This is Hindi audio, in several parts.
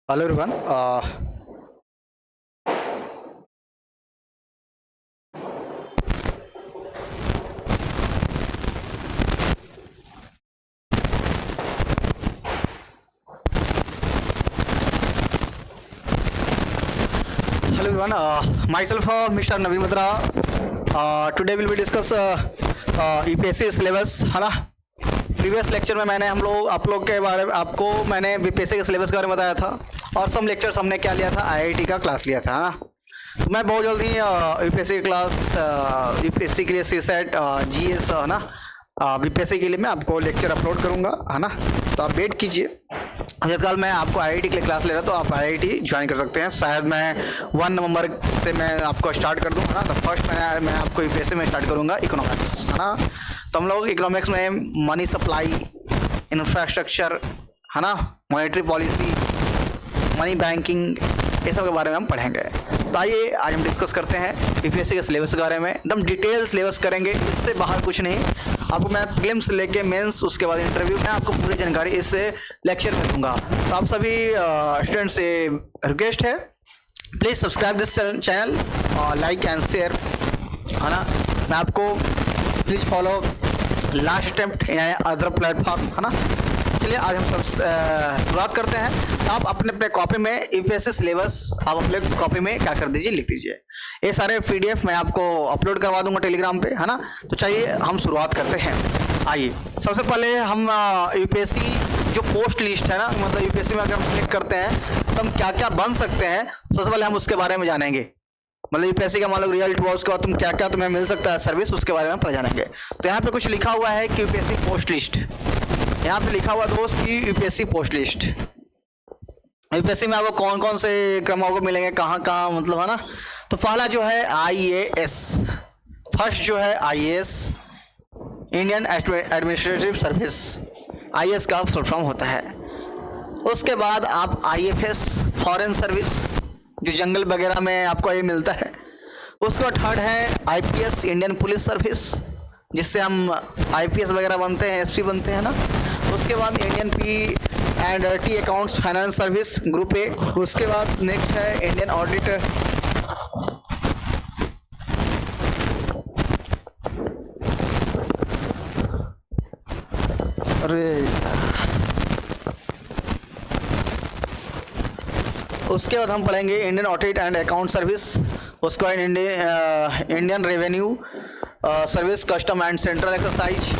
Hello everyone. Hello everyone. Myself, Mr. Naveen Matra. Today we'll be discuss UPSC syllabus, है ना। प्रीवियस लेक्चर में मैंने आप लोग के बारे में आपको मैंने यूपीएससी के सिलेबस के बारे में बताया था, और सम लेक्चर्स हमने क्या लिया था, आईआईटी का क्लास लिया था, है ना। तो मैं बहुत जल्दी यूपीएससी क्लास, यूपीएससी के लिए सीसेट, जीएस, है ना, यूपीएससी के लिए मैं आपको लेक्चर अपलोड करूंगा, है ना। तो आप वेट कीजिए। फिलहाल मैं आपको आईआईटी के लिए क्लास ले रहा, तो आप आईआईटी ज्वाइन कर सकते हैं। शायद मैं 1 नवंबर से मैं आपको स्टार्ट कर दूँ, है ना। तो फर्स्ट मैं आपको यूपीएससी में स्टार्ट करूँगा इकोनॉमिक्स, है ना। तो हम लोग इकोनॉमिक्स में मनी सप्लाई, इंफ्रास्ट्रक्चर, है ना, मॉनेटरी पॉलिसी, मनी बैंकिंग, ये सब के बारे में हम पढ़ेंगे। तो आइए आज हम डिस्कस करते हैं यूपीएससी के सिलेबस के बारे में। एकदम डिटेल सिलेबस करेंगे, इससे बाहर कुछ नहीं। आपको मैं प्रीलिम्स लेके मेंस, उसके बाद इंटरव्यू में आपको पूरी जानकारी इस लेक्चर में दूंगा। तो आप सभी स्टूडेंट से रिक्वेस्ट है, please subscribe this channel, like and share, है ना। मैं आपको please follow last attempt in other platform, है ना। चलिए आज हम सब शुरुआत करते हैं। तो आप अपने अपने कॉपी में यूपीएससी सिलेबस आप अपने कॉपी में क्या कर दीजिए, लिख दीजिए। ये सारे पीडीएफ मैं आपको अपलोड करवा दूंगा टेलीग्राम पे, है ना। तो चलिए हम शुरुआत करते हैं। आइए सबसे पहले हम यूपीएससी जो पोस्ट लिस्ट है ना, मतलब यूपीएससी में अगर हम सिलेक्ट करते हैं तो हम क्या क्या बन सकते हैं, सबसे पहले हम उसके बारे में जानेंगे। मतलब यूपीएससी का मान लो रिजल्ट हुआ, उसके बाद तुम क्या क्या तुम्हें मिल सकता है सर्विस, उसके बारे में पढ़ जानेंगे। तो यहाँ पे कुछ लिखा हुआ है कि यूपीएससी पोस्ट लिस्ट, यहाँ पे लिखा हुआ दोस्त की यूपीएससी पोस्ट लिस्ट। यूपीएससी में आपको कौन कौन से क्रमों को मिलेंगे, कहाँ कहाँ, मतलब, है ना। तो पहला जो है आईएएस, फर्स्ट जो है IAS, Indian administrative service, IAS का फुल फॉर्म होता है। उसके बाद आप आईएफएस, फॉरेन सर्विस, जो जंगल वगैरह में आपको ये मिलता है। उसका थर्ड है आईपीएस, इंडियन पुलिस सर्विस, जिससे हम आईपीएस वगैरह बनते हैं, एसपी बनते हैं ना। उसके बाद Indian P and T accounts finance service, group A. उसके बाद नेक्स्ट है इंडियन ऑडिट, उसके बाद हम पढ़ेंगे Indian audit and account service. उसके बाद Indian revenue service, custom and central exercise.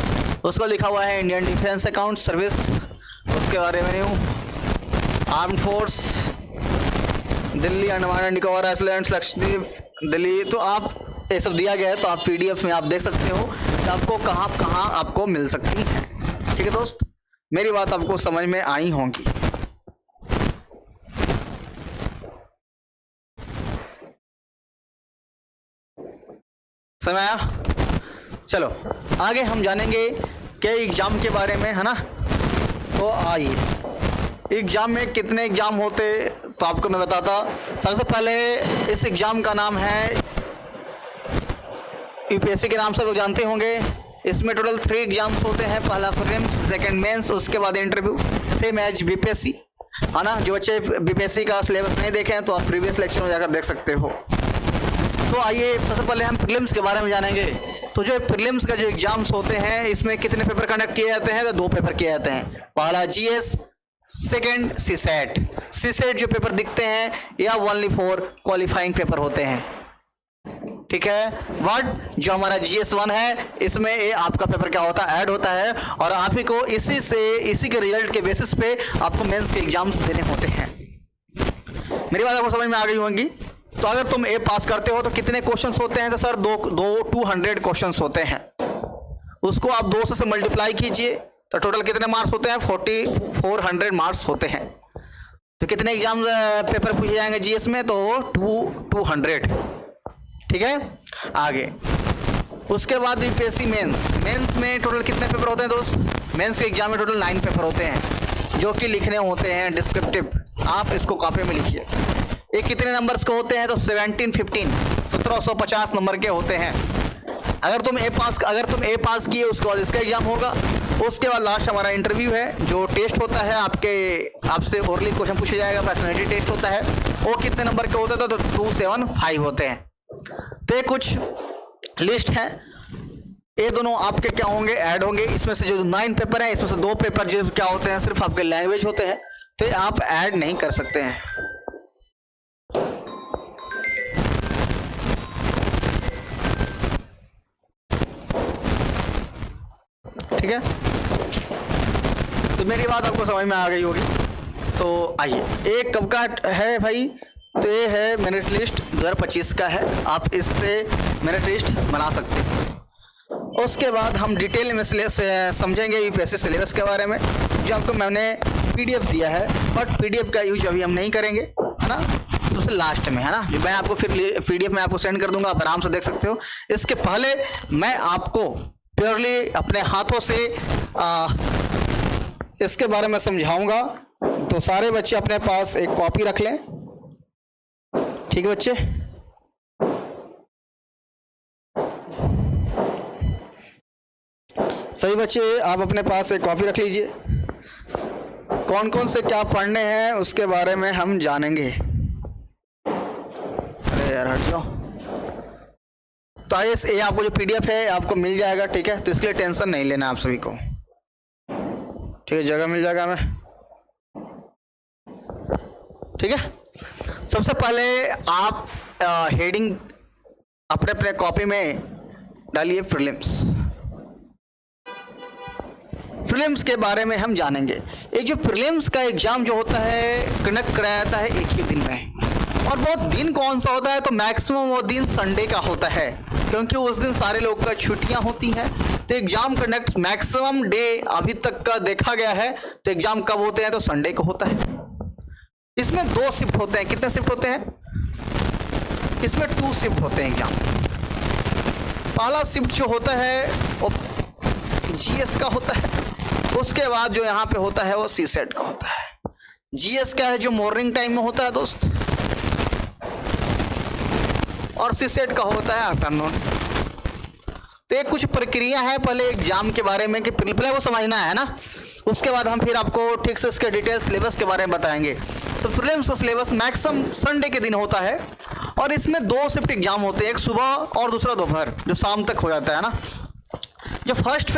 उसको लिखा हुआ है इंडियन डिफेंस अकाउंट सर्विस। उसके बाद revenue, arm force, Delhi, Andaman and Nicobar islands, Lakshadweep, Delhi. तो आप ये सब दिया गया है, तो आप पीडीएफ में आप देख सकते हो कि आपको कहाँ कहाँ आपको मिल सकती है। ठीक है दोस्त, मेरी बात आपको समझ में आई होगी। समय आया? चलो आगे हम जानेंगे कि एग्जाम के बारे में, है ना। तो आइए, एग्जाम में कितने एग्जाम होते, तो आपको मैं बताता। सबसे पहले इस एग्जाम का नाम है, यूपीएससी के नाम से लोग जानते होंगे। इसमें टोटल 3 एग्जाम्स होते हैं, पहला प्रीलिम्स, सेकंड मेंस, उसके बाद इंटरव्यू, सेम एज बीपीएससी, है ना। जो बच्चे बीपीएससी का सिलेबस नहीं देखे हैं तो आप प्रीवियस लेक्चर में जाकर देख सकते हो। तो आइए सबसे पहले हम प्रीलिम्स के बारे में जानेंगे। तो जो प्रीलिम्स का जो एग्जाम्स होते हैं, इसमें कितने पेपर कंडक्ट किए जाते हैं, तो 2 पेपर किए जाते हैं। पहला जीएस, सेकंड सीसेट। सीसेट जो पेपर दिखते हैं या ओनली फॉर क्वालिफाइंग पेपर होते हैं, ठीक है। बट जो हमारा GS1 है, इसमें ये आपका पेपर क्या होता है, ऐड होता है, और आप ही को इसी के रिजल्ट के बेसिस पे आपको मेंस के एग्जाम्स देने होते हैं। मेरी बात आपको समझ में आ गई होगी। तो अगर तुम ए पास करते हो तो कितने क्वेश्चंस होते हैं, तो सर 200 क्वेश्चंस होते हैं। उसको आप 200 से मल्टीप्लाई कीजिए, तो टोटल कितने मार्क्स होते हैं, 400 मार्क्स होते हैं। तो कितने एग्जाम पेपर पूछे जाएंगे जीएस में, तो 200, ठीक है। आगे उसके बाद यूपीएससी मेंस में टोटल कितने पेपर होते हैं दोस्त। मेंस के एग्जाम में टोटल 9 पेपर होते हैं, जो कि लिखने होते हैं डिस्क्रिप्टिव। आप इसको कॉपी में लिखिए। ये कितने नंबर्स के होते हैं, तो 1750 नंबर के होते हैं। अगर तुम ए पास किए उसके बाद इसका एग्जाम होगा, उसके बाद लास्ट हमारा इंटरव्यू है जो टेस्ट होता है, आपसे ओरली क्वेश्चन पूछा जाएगा, पर्सनैलिटी टेस्ट होता है। वो कितने नंबर के होते हैं? तो 275 होते हैं। तो ये कुछ लिस्ट है, ये दोनों आपके क्या होंगे, ऐड होंगे। इसमें से जो 9 पेपर है, इसमें से 2 पेपर जो क्या होते हैं, सिर्फ आपके लैंग्वेज होते हैं, तो आप ऐड नहीं कर सकते हैं। ठीक है, तो मेरी बात आपको समझ में आ गई होगी। तो आइए, एक कब का है भाई? तो ये है मेरिट लिस्ट 2025 का है, आप इससे मेरिट लिस्ट बना सकते हैं। उसके बाद हम डिटेल में समझेंगे यूपीएससी सिलेबस के बारे में, जो आपको मैंने पीडीएफ दिया है, बट पीडीएफ का यूज अभी हम नहीं करेंगे, है ना, सबसे लास्ट में, है ना। मैं आपको फिर पीडीएफ में आपको सेंड कर दूंगा, आप आराम से देख सकते हो। इसके पहले मैं आपको प्योरली अपने हाथों से इसके बारे में समझाऊंगा। तो सारे बच्चे अपने पास एक कॉपी रख लें, ठीक है बच्चे? सही बच्चे, आप अपने पास एक कॉपी रख लीजिए। कौन कौन से क्या पढ़ने हैं उसके बारे में हम जानेंगे। अरे यार हट जाओ। तो ये आपको जो पीडीएफ है आपको मिल जाएगा, ठीक है? तो इसके लिए टेंशन नहीं लेना आप सभी को, ठीक है? जगह मिल जाएगा हमें, ठीक है? सबसे पहले आप हेडिंग अपने अपने कॉपी में डालिए प्रीलिम्स। प्रीलिम्स के बारे में हम जानेंगे। ये जो प्रीलिम्स का एग्जाम जो होता है कंडक्ट कराया जाता है एक ही दिन में, और वो दिन कौन सा होता है? तो मैक्सिमम वो दिन संडे का होता है, क्योंकि उस दिन सारे लोग का छुट्टियां होती हैं। तो एग्जाम कंडक्ट मैक्सिमम डे अभी तक का देखा गया है, तो एग्जाम कब होते हैं? तो संडे को होता है। इसमें 2 शिफ्ट होते हैं। कितने शिफ्ट होते हैं? इसमें 2 शिफ्ट होते हैं एग्जाम। पहला शिफ्ट जो होता है वो जीएस का होता है, उसके बाद जो यहाँ पे होता है वो सीसेट का होता है। जीएस का है जो मॉर्निंग टाइम में होता है दोस्त, और सीसेट का होता है आफ्टरनून। तो ये कुछ प्रक्रिया है पहले एग्जाम के बारे में कि पहले वो समझना है ना, उसके बाद हम फिर आपको ठीक से इसके डिटेल सिलेबस के बारे में बताएंगे। तो प्रीलिम्स का सिलेबस मैक्सिमम संडे के दिन होता है, और इसमें 2 शिफ्ट एग्जाम होते हैं, एक सुबह और दूसरा दोपहर, जो शाम तक हो जाता है ना। जो फर्स्ट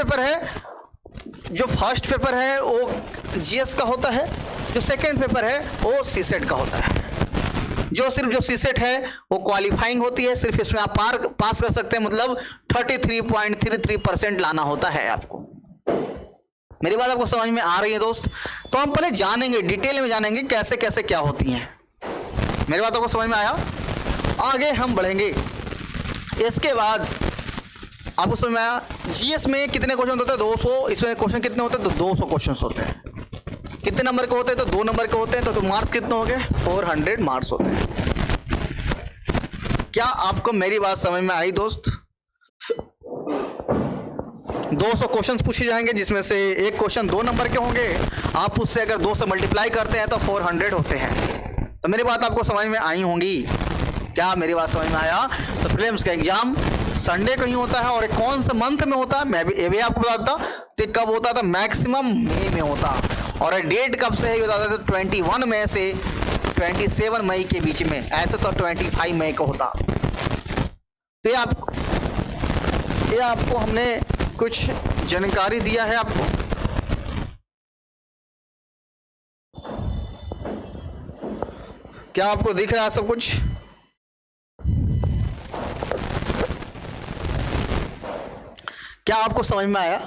पेपर है वो जीएस का होता है, जो सेकंड पेपर है वो सीसेट का होता है। जो सीसेट है वो क्वालिफाइंग होती है, सिर्फ इसमें आप पास कर सकते हैं, मतलब 33.33% लाना होता है आपको। मेरी बात आपको समझ में आ रही है दोस्त? तो हम पहले जानेंगे, डिटेल में जानेंगे कैसे कैसे क्या होती हैं। मेरी बात आपको समझ में आया? आगे हम बढ़ेंगे। इसके बाद आपको समझ में आया जीएस में कितने क्वेश्चन होते हैं? 200। इसमें क्वेश्चन कितने होते हैं? तो 200 क्वेश्चन होते हैं। कितने नंबर के होते हैं? तो 2 नंबर के होते हैं। तो मार्क्स कितने हो गए? 400 मार्क्स होते हैं। क्या आपको मेरी बात समझ में आई दोस्त? 200 क्वेश्चंस पूछे जाएंगे, जिसमें से एक क्वेश्चन 2 नंबर के होंगे। आप उससे अगर 2 से मल्टीप्लाई करते हैं तो 400 होते हैं। तो मेरी बात आपको समझ में आई होंगी? क्या मेरी बात समझ में आया? तो प्रीलिम्स का एग्जाम संडे को ही होता है, और कौन से मंथ में होता है मैं भी ये भी आपको बताता। तो कब होता था? मैक्सिमम मई में होता, और डेट कब से है बताता था? 21 मई से 27 मई के बीच में। ऐसे तो 25 मई को होता। तो ये आपको हमने कुछ जानकारी दिया है आपको। क्या आपको दिख रहा है सब कुछ? क्या आपको समझ में आया?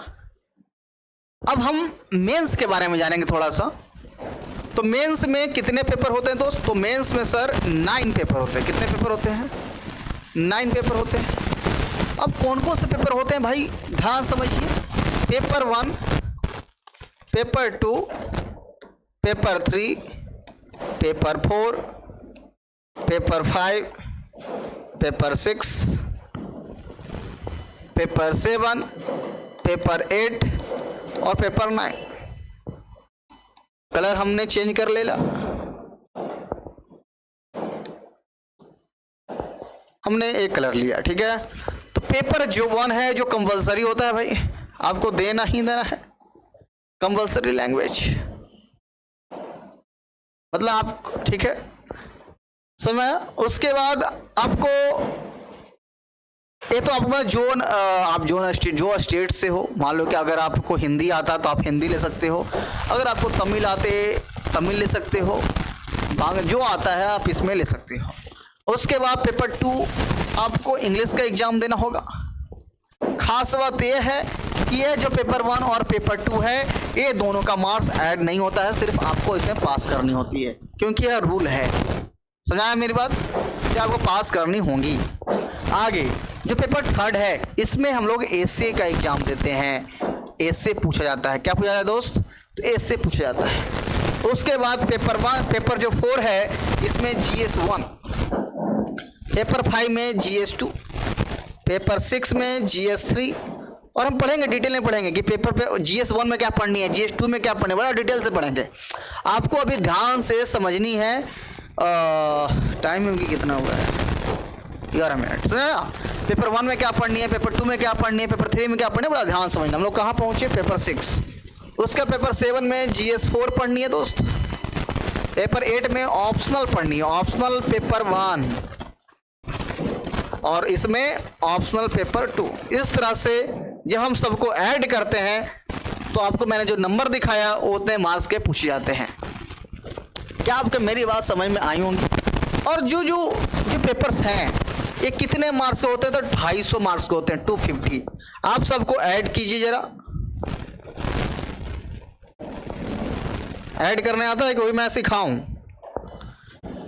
अब हम मेंस के बारे में जानेंगे थोड़ा सा। तो मेंस में कितने पेपर होते हैं दोस्त? तो मेंस में सर 9 पेपर होते हैं। कितने पेपर होते हैं? 9 पेपर होते हैं। अब कौन कौन से पेपर होते हैं भाई? ध्यान समझिए। Paper 1, paper 2, paper 3, paper 4, paper 5, paper 6, paper 7, paper 8 और पेपर 9। कलर हमने चेंज कर लेला, हमने एक कलर लिया, ठीक है। तो पेपर जो 1 है जो कंपलसरी होता है भाई, आपको देना ही देना है, कंपलसरी लैंग्वेज, मतलब आप ठीक है समय। उसके बाद आपको ये तो आपको आप जो स्टेट से हो, मान लो कि अगर आपको हिंदी आता तो आप हिंदी ले सकते हो, अगर आपको तमिल आते तमिल ले सकते हो, जो आता है आप इसमें ले सकते हो। उसके बाद पेपर 2 आपको इंग्लिश का एग्जाम देना होगा। खास बात यह है कि ये जो पेपर 1 और पेपर 2 है, ये दोनों का मार्क्स ऐड नहीं होता है, सिर्फ आपको इसमें पास करनी होती है, क्योंकि यह रूल है। समझाया मेरी बात कि आपको पास करनी होंगी। आगे जो पेपर 3 है, इसमें हम लोग एसे का एग्जाम देते हैं। एसे पूछा जाता है, क्या पूछा जाता है दोस्त? तो एसे पूछा जाता है। उसके बाद पेपर जो 4 है, इसमें GS 1, पेपर 5 में GS 2, पेपर 6 में GS 3, और हम पढ़ेंगे डिटेल में पढ़ेंगे कि पेपर पे GS 1 में क्या पढ़नी है, GS 2 में क्या पढ़नी है, बड़ा डिटेल से पढ़ेंगे। आपको अभी ध्यान से समझनी है। टाइम में कितना हुआ है? 11 मिनट। पेपर 1 में क्या पढ़नी है, पेपर 2 में क्या पढ़नी है, पेपर 3 में क्या पढ़नी है, बड़ा ध्यान समझना। हम लोग कहाँ पहुँचे? पेपर 6। उसका पेपर 7 में GS 4 पढ़नी है दोस्त। पेपर 8 में ऑप्शनल पढ़नी है, ऑप्शनल पेपर 1, और इसमें ऑप्शनल पेपर 2। इस तरह से जब हम सबको ऐड करते हैं तो आपको मैंने जो नंबर दिखाया वो उतने मार्क्स के पूछे जाते हैं। क्या आपको मेरी बात समझ में आई होंगी? और जो पेपर्स हैं ये कितने मार्क्स के होते हैं? तो 250 मार्क्स के होते हैं, 250। आप सबको ऐड कीजिए जरा। ऐड करने आता है कि वही मैं सिखाऊं?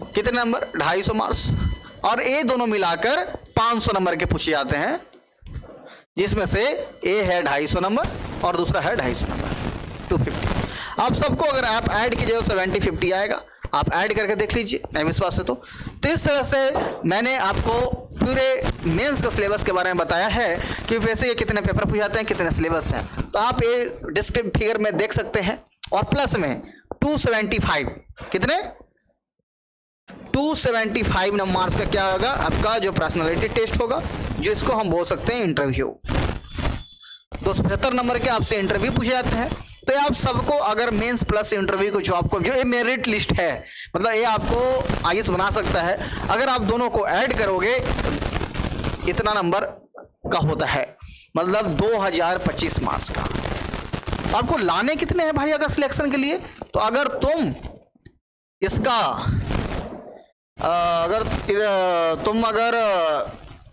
कितने नंबर? 250 मार्क्स, और ये दोनों मिलाकर 500 नंबर के पूछे जाते हैं, जिसमें से ए है 250 नंबर और दूसरा है 250 नंबर, 250। आप सबको अगर आप ऐड कीजिए तो 70-50 आएगा। आप ऐड करके देख लीजिए, नहीं विश्वास है तो इस तरह से मैंने आपको पूरे मेंस का सिलेबस के बारे में बताया है कि वैसे ये कितने पेपर पूछे जाते हैं, कितने सिलेबस हैं। तो आप ये डिस्क्रिप्टिव फिगर में देख सकते हैं। और प्लस में 275, कितने? 275 मार्क्स का क्या होगा? आपका जो पर्सनालिटी टेस्ट होगा, जिसको हम बोल सकते हैं इंटरव्यू। 275 नंबर के आपसे इंटरव्यू पूछे जाते हैं। तो ये आप सबको अगर मेंस प्लस इंटरव्यू को जो आपको जो ये मेरिट लिस्ट है, मतलब ये आपको आईएएस बना सकता है। अगर आप दोनों को ऐड करोगे इतना नंबर का होता है, मतलब 2025 मार्क्स का। आपको लाने कितने हैं भाई अगर सिलेक्शन के लिए? तो अगर तुम इसका अगर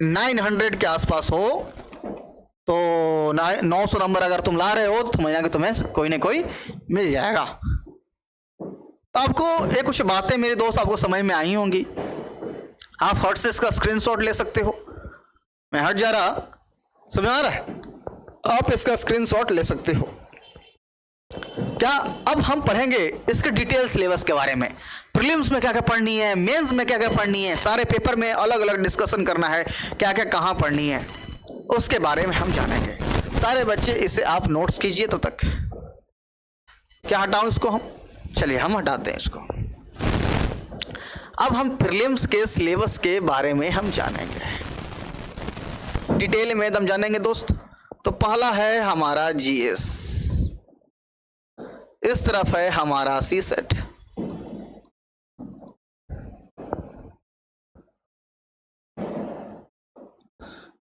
900 के आसपास हो तो 900 नंबर अगर तुम ला रहे हो तो समझना कि तुम्हें कोई ना कोई मिल जाएगा। तो आपको ये कुछ बातें मेरे दोस्त आपको समझ में आई होंगी। आप हट से इसका स्क्रीनशॉट ले सकते हो। मैं हट जा रहा, समझ आ रहा है? आप इसका स्क्रीनशॉट ले सकते हो। क्या अब हम पढ़ेंगे इसके डिटेल सिलेबस के बारे में। प्रीलिम्स में क्या क्या पढ़नी है, मेंस में क्या क्या पढ़नी है, सारे पेपर में अलग अलग डिस्कशन करना है, क्या क्या कहाँ पढ़नी है, उसके बारे में हम जानेंगे। सारे बच्चे इसे आप नोट्स कीजिए। तो तक क्या हटाऊं इसको? हम चलिए हम हटाते हैं इसको। अब हम प्रीलिम्स के सिलेबस के बारे में हम जानेंगे, डिटेल में एकदम जानेंगे दोस्त। तो पहला है हमारा जीएस, इस तरफ है हमारा सीसेट,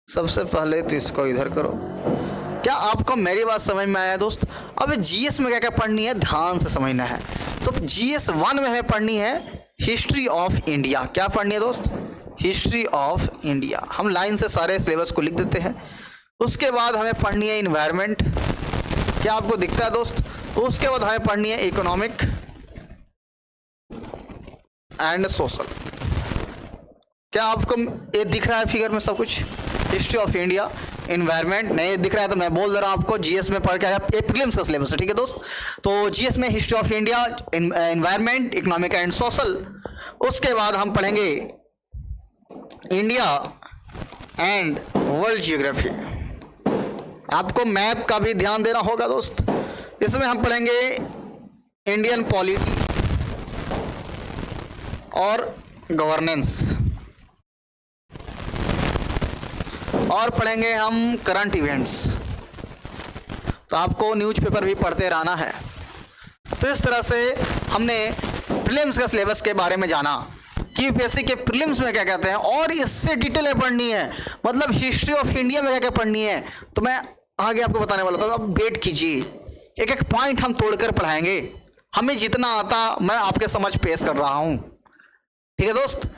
सबसे पहले तो इसको इधर करो। क्या आपको मेरी बात समझ में आया दोस्त? अब जीएस में क्या क्या पढ़नी है ध्यान से समझना है। तो जीएस 1 में हमें पढ़नी है हिस्ट्री ऑफ इंडिया। क्या पढ़नी है दोस्त? History of India. हम लाइन से सारे सिलेबस को लिख देते हैं। उसके बाद हमें पढ़नी है इन्वायरमेंट। क्या आपको दिखता है दोस्त? उसके बाद हमें पढ़नी है इकोनॉमिक एंड सोशल। क्या आपको ये दिख रहा है फिगर में सब कुछ? हिस्ट्री ऑफ इंडिया, इन्वायरमेंट नहीं दिख रहा है तो मैं बोल दे रहा हूँ आपको, जीएस में पढ़ के ये प्रीलिम्स का सिलेबस है, ठीक है दोस्त। तो जीएस में history of India, environment, economic and social. उसके बाद हम पढ़ेंगे इंडिया एंड वर्ल्ड जियोग्राफी। आपको मैप का भी ध्यान देना होगा दोस्त। इसमें हम पढ़ेंगे इंडियन पॉलिटी और गवर्नेंस। और पढ़ेंगे हम करंट इवेंट्स। तो आपको न्यूज़पेपर भी पढ़ते रहना है। तो इस तरह से हमने प्रीलिम्स का सिलेबस के बारे में जाना कि यूपीएससी के प्रीलिम्स में क्या कहते हैं, और इससे डिटेल में पढ़नी है, मतलब हिस्ट्री ऑफ इंडिया में क्या क्या पढ़नी है, तो मैं आगे आपको बताने वाला था। अब वेट कीजिए, एक एक पॉइंट हम तोड़कर पढ़ाएंगे, हमें जितना आता मैं आपके समझ पेश कर रहा हूं, ठीक है दोस्त।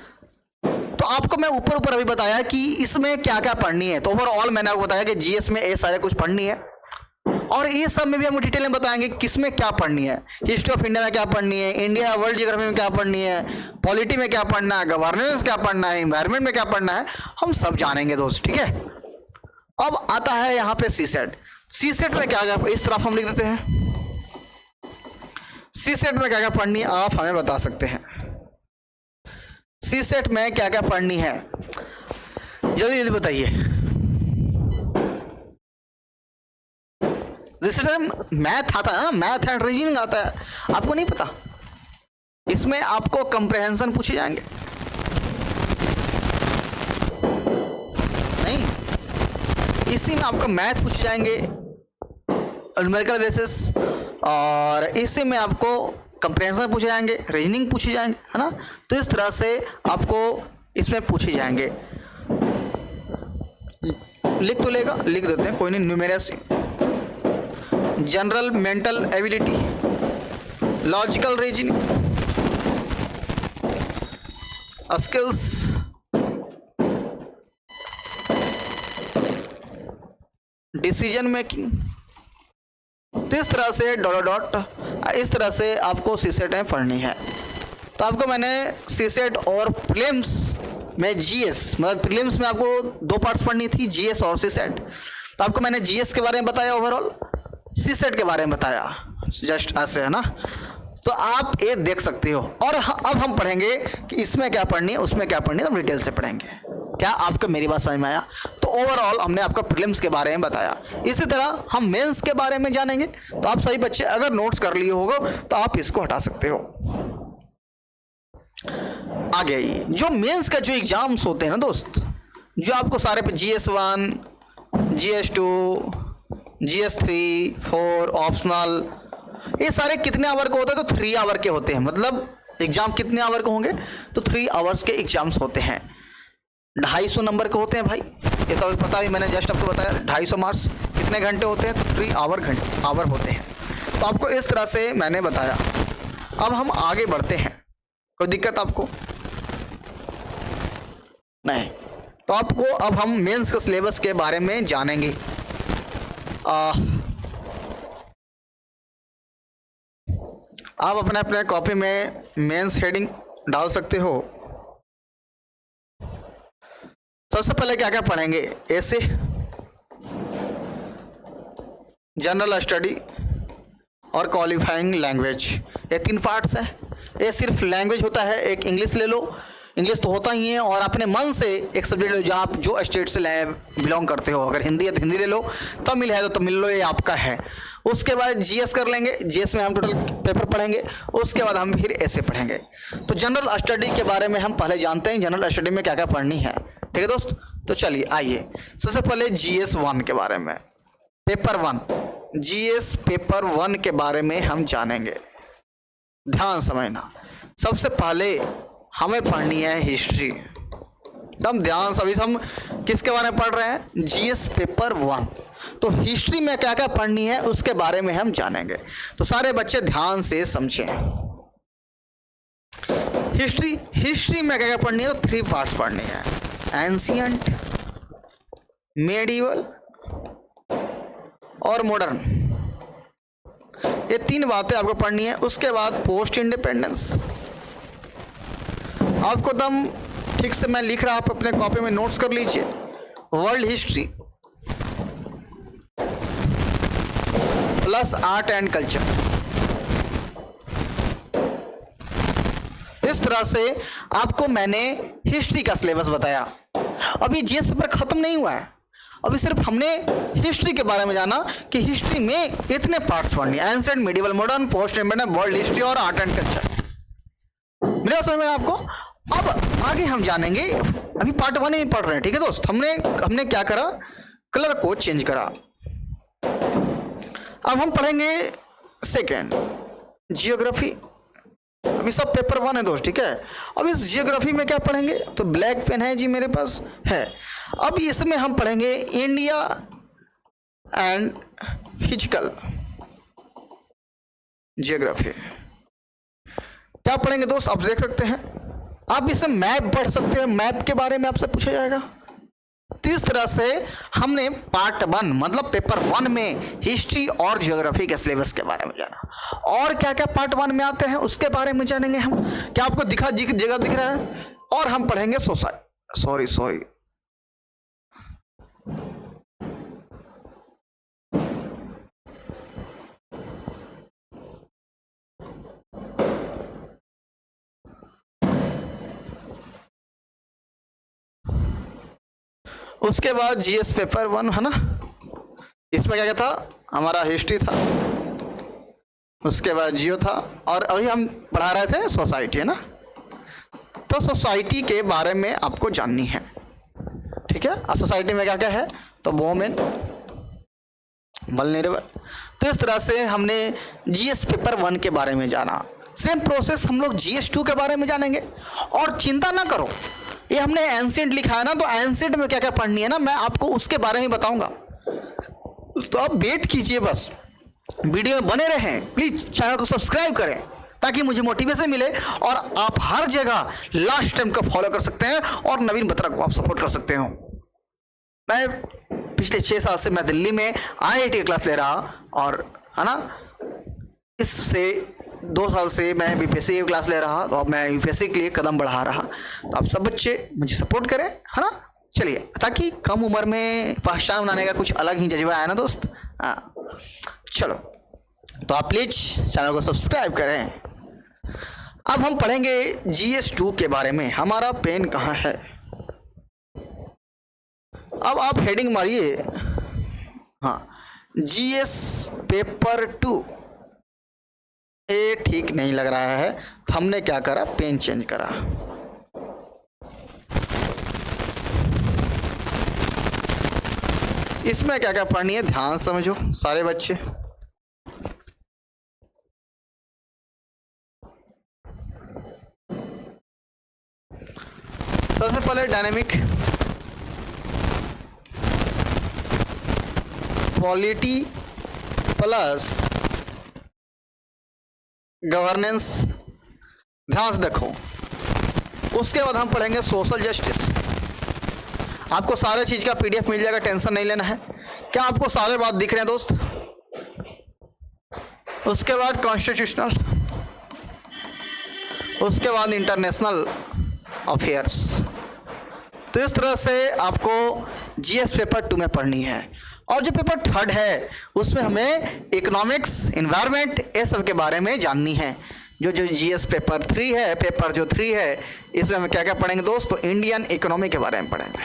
तो आपको मैं ऊपर ऊपर अभी बताया कि इसमें क्या क्या पढ़नी है, तो ओवरऑल मैंने आपको बताया कि जीएस में ये सारे कुछ पढ़नी है, और ये सब में भी हम डिटेल में बताएंगे किसमें क्या पढ़नी है। हिस्ट्री ऑफ इंडिया में क्या पढ़नी है, इंडिया वर्ल्ड ज्योग्राफी में क्या पढ़नी है, पॉलिटी में क्या पढ़ना है, गवर्नेंस क्या पढ़ना है, इन्वायरमेंट में क्या पढ़ना है, हम सब जानेंगे दोस्त, ठीक है। अब आता है यहाँ पे सीसेट। सीसेट में क्या क्या, इस तरफ हम लिख देते हैं, सीसेट में क्या क्या पढ़नी है आप हमें बता सकते हैं। सीसेट में क्या क्या पढ़नी है जल्दी जल्दी बताइए। जैसे मैथ आता है ना, मैथ एंड रीजनिंग आता है, आपको नहीं पता, इसमें आपको कंप्रेहेंशन पूछे जाएंगे नहीं, इसी में आपको मैथ पूछे जाएंगे न्यूमेरिकल बेसिस, और इसी में आपको कंप्रेहेंशन पूछे जाएंगे, रीजनिंग पूछे जाएंगे, है ना। तो इस तरह से आपको इसमें पूछे जाएंगे। लिख तो लेगा, लिख देते हैं, कोई नहीं। Numeracy, general mental ability, logical reasoning, skills, decision making, इस तरह से डॉट डॉट इस तरह से आपको सीसेट में पढ़नी है। तो आपको मैंने सीसेट और प्रीलिम्स में जीएस, मतलब प्रीलिम्स में आपको दो पार्ट्स पढ़नी थी, जीएस और सीसेट। तो आपको मैंने जीएस के बारे में बताया ओवरऑल, सीसेट के बारे में बताया जस्ट ऐसे, है ना। तो आप ये देख सकते हो। और अब हम पढ़ेंगे कि इसमें क्या पढ़नी है, उसमें क्या पढ़नी है, तो हम डिटेल से पढ़ेंगे। क्या आपको मेरी बात समझ में आया? तो ओवरऑल हमने आपका प्रीलिम्स के बारे में बताया, इसी तरह हम मेंस के बारे में जानेंगे। तो आप सभी बच्चे अगर नोट्स कर लिए होगा तो आप इसको हटा सकते हो। आगे आइए, जो मेंस का जो एग्जाम्स होते हैं ना दोस्त, जो आपको सारे पे GS1, GS2, GS3, 4 ऑप्शनल, ये सारे कितने आवर के होते हैं? तो 3 आवर के होते हैं। मतलब एग्जाम कितने आवर के होंगे? तो 3 आवर्स के एग्जाम्स होते हैं। 250 नंबर के होते हैं भाई, ये तो पता भी, मैंने जस्ट आपको बताया। 250 मार्क्स कितने घंटे होते हैं? तो 3 आवर होते हैं। तो आपको इस तरह से मैंने बताया। अब हम आगे बढ़ते हैं, कोई दिक्कत आपको नहीं? तो आपको अब हम मेंस के सिलेबस के बारे में जानेंगे। आप अपने अपने कॉपी में मेंस हेडिंग डाल सकते हो। सबसे पहले क्या क्या पढ़ेंगे? ऐसे जनरल स्टडी और क्वालिफाइंग लैंग्वेज, ये 3 पार्ट्स हैं। ये सिर्फ लैंग्वेज होता है। एक इंग्लिश ले लो, इंग्लिश तो होता ही है, और अपने मन से एक सब्जेक्ट लो जो आप जो स्टेट से बिलोंग करते हो। अगर हिंदी है तो हिंदी ले लो, तमिल है तो तमिल लो, ये आपका है। उसके बाद जीएस कर लेंगे, जीएस में हम टोटल पेपर पढ़ेंगे। उसके बाद हम फिर ऐसे पढ़ेंगे। तो जनरल स्टडी के बारे में हम पहले जानते हैं, जनरल स्टडी में क्या क्या पढ़नी है, ठीक है दोस्त। तो चलिए आइए, सबसे पहले GS1 के बारे में, पेपर 1, GS पेपर 1 के बारे में हम जानेंगे। ध्यान समझना, सबसे पहले हमें पढ़नी है हिस्ट्री। एकदम ध्यान, सभी हम किसके बारे में पढ़ रहे हैं? GS paper 1। तो हिस्ट्री में क्या क्या पढ़नी है उसके बारे में हम जानेंगे। तो सारे बच्चे ध्यान से समझें। हिस्ट्री में क्या क्या पढ़नी है? तो 3 पार्ट्स पढ़नी है, एंशिएंट, मेडिवल और मॉडर्न। ये 3 बातें आपको पढ़नी है। उसके बाद पोस्ट इंडिपेंडेंस, आपको दम ठीक से मैं लिख रहा, आप अपने कॉपी में नोट्स कर लीजिए। World history plus art and culture. इस तरह से आपको मैंने हिस्ट्री का सिलेबस बताया। अभी जीएस पेपर खत्म नहीं हुआ है, अभी सिर्फ हमने हिस्ट्री के बारे में जाना कि हिस्ट्री में इतने पार्ट्स पढ़नी है, ancient, medieval, modern, post independence, world history और आर्ट एंड कल्चर। मेरा समझ में आपको? अब आगे हम जानेंगे, अभी पार्ट 1 में पढ़ रहे हैं, ठीक है दोस्त। हमने क्या करा, कलर को चेंज करा। अब हम पढ़ेंगे सेकेंड जियोग्राफी। अभी सब पेपर 1 है दोस्त, ठीक है। अब इस जियोग्राफी में क्या पढ़ेंगे, तो ब्लैक पेन है जी मेरे पास है। अब इसमें हम पढ़ेंगे इंडिया एंड फिजिकल जियोग्राफी। क्या पढ़ेंगे दोस्त, आप देख सकते हैं। आप इसमें मैप पढ़ सकते हैं, मैप के बारे में आपसे पूछा जाएगा। तो इस तरह से हमने पार्ट 1 मतलब पेपर 1 में हिस्ट्री और ज्योग्राफी के सिलेबस के बारे में जाना। और क्या क्या पार्ट 1 में आते हैं उसके बारे में जानेंगे हम। क्या आपको जगह दिख रहा है। और हम पढ़ेंगे सॉरी उसके बाद जीएस पेपर 1 है ना, इसमें क्या क्या था, हमारा हिस्ट्री था, उसके बाद जियो था, और अभी हम पढ़ा रहे थे सोसाइटी, है ना। तो सोसाइटी के बारे में आपको जाननी है, ठीक है। और सोसाइटी में क्या क्या है, तो वोमेन, वल्नरेबल। तो इस तरह से हमने जीएस पेपर 1 के बारे में जाना। सेम प्रोसेस हम लोग जीएस 2 के बारे में जानेंगे। और चिंता ना करो, ये हमने एंशिएंट लिखा है ना, तो एंशिएंट में क्या क्या पढ़नी है ना, मैं आपको उसके बारे में बताऊंगा। तो आप वेट कीजिए, बस वीडियो में बने रहें। प्लीज चैनल को सब्सक्राइब करें ताकि मुझे मोटिवेशन मिले और आप हर जगह लास्ट टाइम को फॉलो कर सकते हैं और नवीन बत्रा को आप सपोर्ट कर सकते हो। मैं पिछले 6 साल से मैं दिल्ली में IIT क्लास ले रहा, और है ना, इससे 2 साल से मैं बीपीएससी की क्लास ले रहा, और मैं यूपीएससी के लिए कदम बढ़ा रहा। तो आप सब बच्चे मुझे सपोर्ट करें, है ना। चलिए, ताकि कम उम्र में पहचान बनाने का कुछ अलग ही जज्बा है ना दोस्त। हाँ चलो, तो आप प्लीज चैनल को सब्सक्राइब करें। अब हम पढ़ेंगे जीएस 2 के बारे में। हमारा पेन कहाँ है, अब आप हेडिंग मारिए, हाँ, जीएस पेपर 2। ये ठीक नहीं लग रहा है, तो हमने क्या करा, पेन चेंज करा। इसमें क्या क्या पढ़नी है, ध्यान समझो सारे बच्चे। सबसे पहले डायनेमिक पॉलिटी प्लस गवर्नेंस, ध्यान से देखो। उसके बाद हम पढ़ेंगे सोशल जस्टिस। आपको सारे चीज का PDF मिल जाएगा, टेंशन नहीं लेना है। क्या आपको सारे बात दिख रहे हैं दोस्त। उसके बाद कॉन्स्टिट्यूशनल, उसके बाद इंटरनेशनल अफेयर्स। तो इस तरह से आपको जीएस पेपर 2 में पढ़नी है। और जो पेपर 3 है उसमें हमें इकोनॉमिक्स, इन्वायरमेंट, ये सब के बारे में जाननी है। जो जीएस पेपर 3 है, पेपर जो 3 है, इसमें हम क्या क्या पढ़ेंगे दोस्त, तो इंडियन इकोनॉमी के बारे में पढ़ेंगे,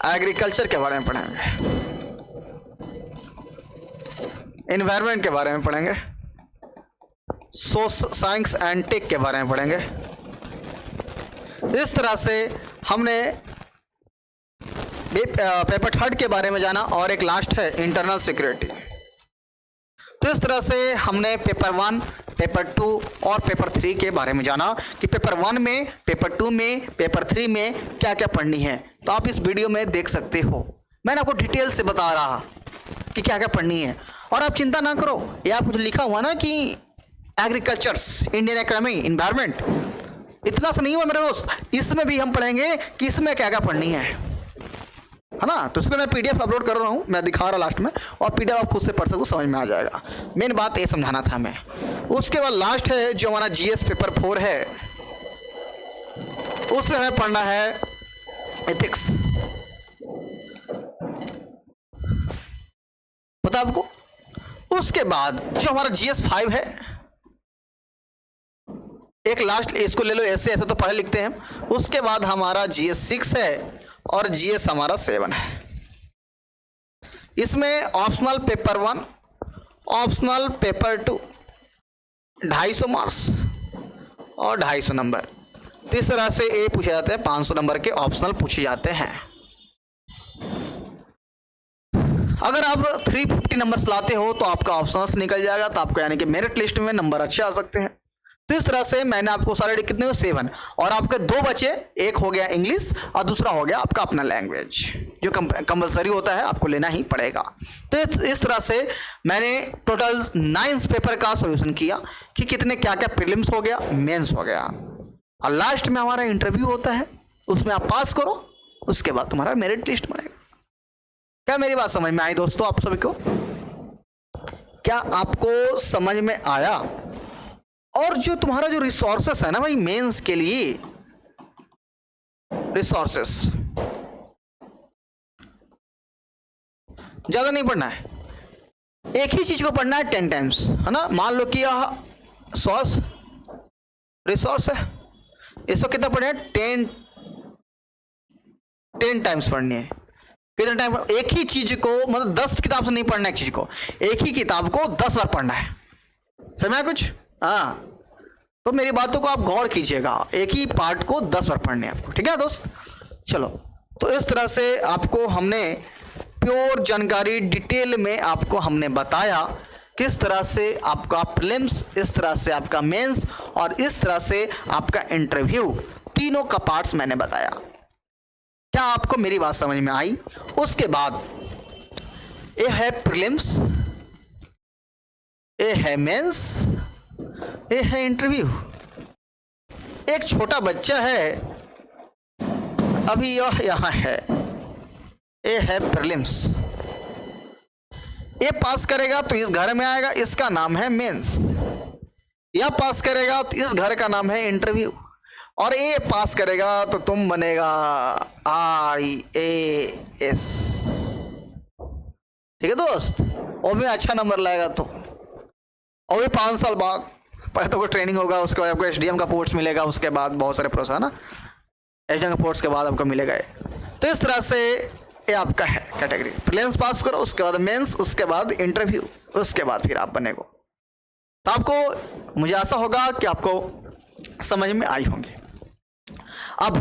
एग्रीकल्चर के बारे में पढ़ेंगे, इन्वायरमेंट के बारे में पढ़ेंगे, साइंस एंड टेक के बारे में पढ़ेंगे। इस तरह से हमने पेपर 3 के बारे में जाना। और एक लास्ट है इंटरनल सिक्योरिटी। तो इस तरह से हमने पेपर 1, पेपर 2 और पेपर 3 के बारे में जाना कि पेपर 1 में, पेपर 2 में, पेपर 3 में क्या क्या पढ़नी है। तो आप इस वीडियो में देख सकते हो, मैंने आपको डिटेल से बता रहा कि क्या क्या पढ़नी है। और आप चिंता ना करो, ये आप कुछ लिखा हुआ ना कि एग्रीकल्चर्स, इंडियन इकोनॉमी, इन्वायरमेंट, इतना सा नहीं हुआ मेरे दोस्त। इसमें भी हम पढ़ेंगे कि इसमें क्या क्या पढ़नी है ना। तो इसलिए मैं PDF अपलोड कर रहा हूँ, मैं दिखा रहा लास्ट में, और PDF आप खुद से पढ़ सकते हो, समझ में आ जाएगा। मेन बात ये समझाना था मैं। उसके बाद लास्ट है जो हमारा जीएस पेपर 4 है, उसमें हमें पढ़ना है एथिक्स। पता आपको। उसके बाद जो हमारा जीएस 5 है, एक लास्ट, इसको ले लो, ऐसे तो पढ़े लिखते हैं। उसके बाद हमारा जीएस 6 है और जीएस हमारा 7 है। इसमें optional paper 1, optional paper 2 250 marks, और 250 नंबर। तो इस तरह से ये पूछे जाते हैं, 500 नंबर के ऑप्शनल पूछे जाते हैं। अगर आप 350 नंबर्स लाते हो तो आपका ऑप्शनल्स निकल जाएगा, तो आपको यानी कि मेरिट लिस्ट में नंबर अच्छे आ सकते हैं। तो इस तरह से मैंने आपको सारे कितने हो 7, और आपके 2 बचे, एक हो गया इंग्लिश और दूसरा हो गया आपका अपना लैंग्वेज, जो कंपलसरी होता है, आपको लेना ही पड़ेगा। तो इस तरह से मैंने टोटल 9 पेपर का सॉल्यूशन किया कि कितने क्या क्या प्रीलिम्स हो गया, मेंस हो गया, और लास्ट में हमारा इंटरव्यू होता है, उसमें आप पास करो, उसके बाद तुम्हारा मेरिट लिस्ट बनेगा। क्या मेरी बात समझ में आई दोस्तों आप सभी को? क्या आपको समझ में आया? और जो तुम्हारा जो रिसोर्सेस है ना भाई मेंस के लिए, रिसोर्सेस ज्यादा नहीं पढ़ना है, एक ही चीज को पढ़ना है 10 टाइम्स, है ना। मान लो कि यह सोर्स रिसोर्स है, इसको कितना पढ़ना है 10 टाइम्स पढ़नी है। कितना टाइम? एक ही चीज को, मतलब 10 किताब से नहीं पढ़ना, एक चीज को, एक ही किताब को 10 बार पढ़ना है। समझा कुछ? हाँ, तो मेरी बातों को आप गौर कीजिएगा, एक ही पार्ट को 10 बार पढ़ने आपको, ठीक है दोस्त। चलो, तो इस तरह से आपको हमने प्योर जानकारी डिटेल में आपको हमने बताया किस तरह से आपका प्रीलिम्स, इस तरह से आपका मेंस और इस तरह से आपका इंटरव्यू, तीनों का पार्ट्स मैंने बताया। क्या आपको मेरी बात समझ में आई? उसके बाद ये है प्रीलिम्स, ये है मेंस, ये है इंटरव्यू। एक छोटा बच्चा है अभी, यह यहाँ है, ये है प्रीलिम्स। ये पास करेगा तो इस घर में आएगा, इसका नाम है मेंस। यह पास करेगा तो इस घर का नाम है इंटरव्यू, और ये पास करेगा तो तुम बनेगा IAS। ठीक है दोस्त, और भी अच्छा नंबर लाएगा तो, और भी 5 साल बाद पहले तो कोई ट्रेनिंग होगा, उसके बाद आपको SDM का पोस्ट मिलेगा, उसके बाद बहुत सारे प्रोसेस है ना, SDM का पोस्ट के बाद आपको मिलेगा। तो इस तरह से ये आपका है कैटेगरी। प्रीलिम्स पास करो, उसके बाद मेंस, उसके बाद इंटरव्यू, उसके बाद फिर आप बनेगो। तो आपको, मुझे आशा होगा कि आपको समझ में आई होंगी। अब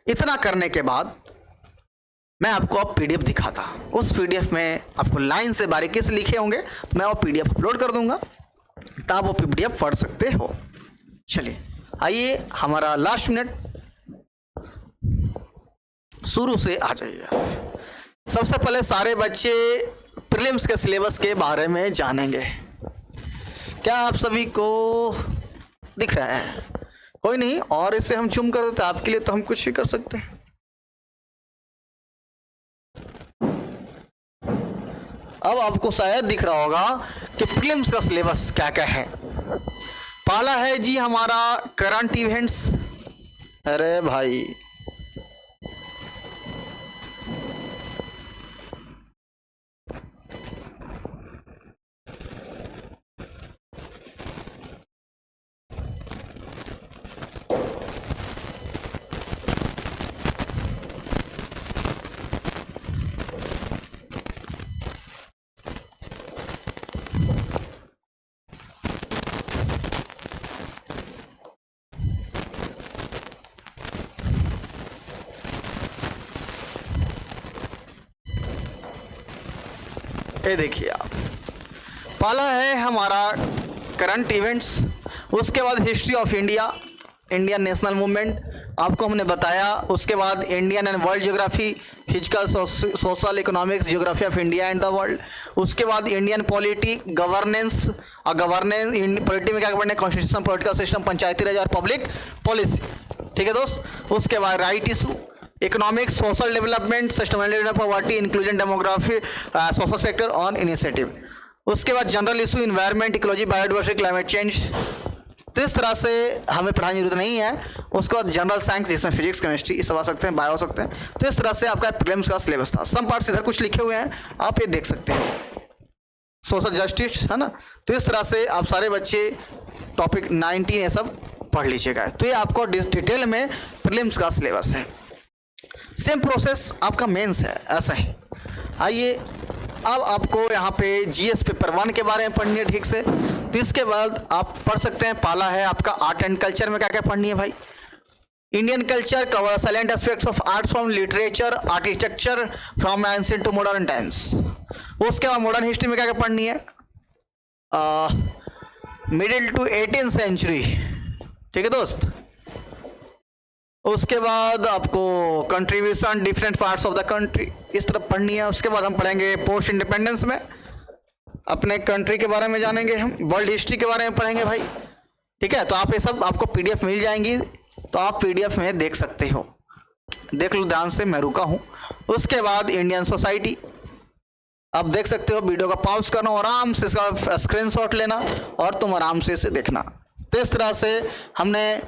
इतना करने के बाद मैं आपको अब PDF दिखाता, उस PDF में आपको लाइन से बारीकी से लिखे होंगे, तो मैं वो PDF अपलोड कर दूंगा, तो आप वो PDF पढ़ सकते हो। चलिए आइए, हमारा लास्ट मिनट शुरू से आ जाइए। सबसे पहले सारे बच्चे प्रीलिम्स के सिलेबस के बारे में जानेंगे। क्या आप सभी को दिख रहा है? कोई नहीं, और इसे हम जूम कर देते, आपके लिए तो हम कुछ ही कर सकते हैं। अब आपको शायद दिख रहा होगा कि प्रीलिम्स का सिलेबस क्या क्या है। पहला है जी हमारा करंट इवेंट्स। अरे भाई, ये देखिए आप, पहला है हमारा करंट इवेंट्स, उसके बाद history of India, Indian national movement आपको हमने बताया, उसके बाद Indian and world geography, physical social economics geography of India and the world, उसके बाद इंडियन पॉलिटी, गवर्नेंस, और गवर्नेंस पॉलिटी में क्या पढ़ना है, कॉन्स्टिट्यूशन, पॉलिटिकल सिस्टम, पंचायती राज और पब्लिक पॉलिसी। ठीक है दोस्त, उसके बाद right issue, economics, social development, sustainability, poverty, inclusion, demography, social sector on initiative, उसके बाद general issue, environment, ecology, biodiversity, climate change. तो इस तरह से हमें पढ़ाने की जरूरत नहीं है। उसके बाद जनरल साइंस, जिसमें फिजिक्स, केमिस्ट्री ये सब आ सकते हैं, बायो आ सकते हैं। तो इस तरह से आपका प्रीलिम्स का सिलेबस था। सम पार्ट्स इधर कुछ लिखे हुए हैं, आप ये देख सकते हैं, सोशल जस्टिस है ना। तो इस तरह से आप सारे बच्चे टॉपिक 19 ये सब पढ़ लीजिएगा। तो ये आपको डिटेल में प्रीलिम्स का सिलेबस है। सेम प्रोसेस आपका मेंस है, ऐसा ही। आइए अब आपको यहाँ पे GS पेपर 1 के बारे में पढ़नी है ठीक से। तो इसके बाद आप पढ़ सकते हैं, पहला है आपका आर्ट एंड कल्चर में क्या क्या पढ़नी है भाई। Indian culture cover salient aspects of art from literature architecture from ancient to modern times. उसके बाद मॉडर्न हिस्ट्री में क्या क्या पढ़नी है, मिडिल टू 18th सेंचुरी, ठीक है दोस्त। उसके बाद आपको contribution different parts of the country इस तरफ पढ़नी है। उसके बाद हम पढ़ेंगे पोस्ट इंडिपेंडेंस में अपने कंट्री के बारे में जानेंगे, हम वर्ल्ड हिस्ट्री के बारे में पढ़ेंगे भाई, ठीक है। तो आप ये सब आपको पीडीएफ मिल जाएंगी, तो आप पीडीएफ में देख सकते हो, देख लो ध्यान से, मैं रुका हूँ। उसके बाद इंडियन सोसाइटी आप देख सकते हो, वीडियो का पॉज करना, आराम से इसका स्क्रीनशॉट लेना और तुम आराम से इसे देखना। तो इस तरह से हमने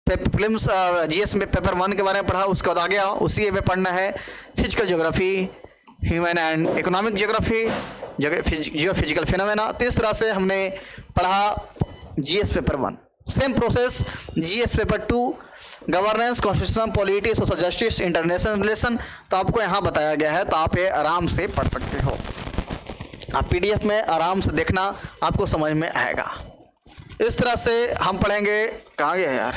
प्रीलिम्स जीएस में पेपर 1 के बारे में पढ़ा। उसके बाद आगे आओ, उसी में पढ़ना है physical geography, human and economic geography, Jio physical phenomena. तो इस तरह से हमने पढ़ा GS paper 1। Same process GS paper 2 governance, constitution, polity, social justice, international relation, तो आपको यहाँ बताया गया है, तो आप ये आराम से पढ़ सकते हो। आप पीडीएफ में आराम से देखना, आपको समझ में आएगा। इस तरह से हम पढ़ेंगे, कहाँ गया यार,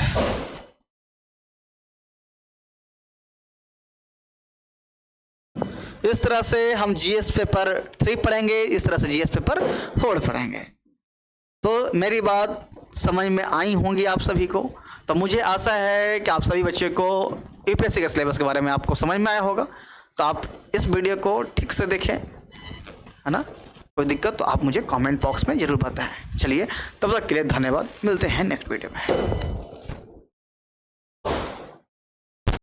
इस तरह से हम जीएस पेपर 3 पढ़ेंगे, इस तरह से जीएस पेपर 4 पढ़ेंगे। तो मेरी बात समझ में आई होंगी आप सभी को। तो मुझे आशा है कि आप सभी बच्चे को यूपीएससी के सिलेबस के बारे में आपको समझ में आया होगा। तो आप इस वीडियो को ठीक से देखें, है ना। कोई दिक्कत तो आप मुझे कमेंट बॉक्स में ज़रूर बताएं। चलिए, तब तक के लिए धन्यवाद, मिलते हैं नेक्स्ट वीडियो में।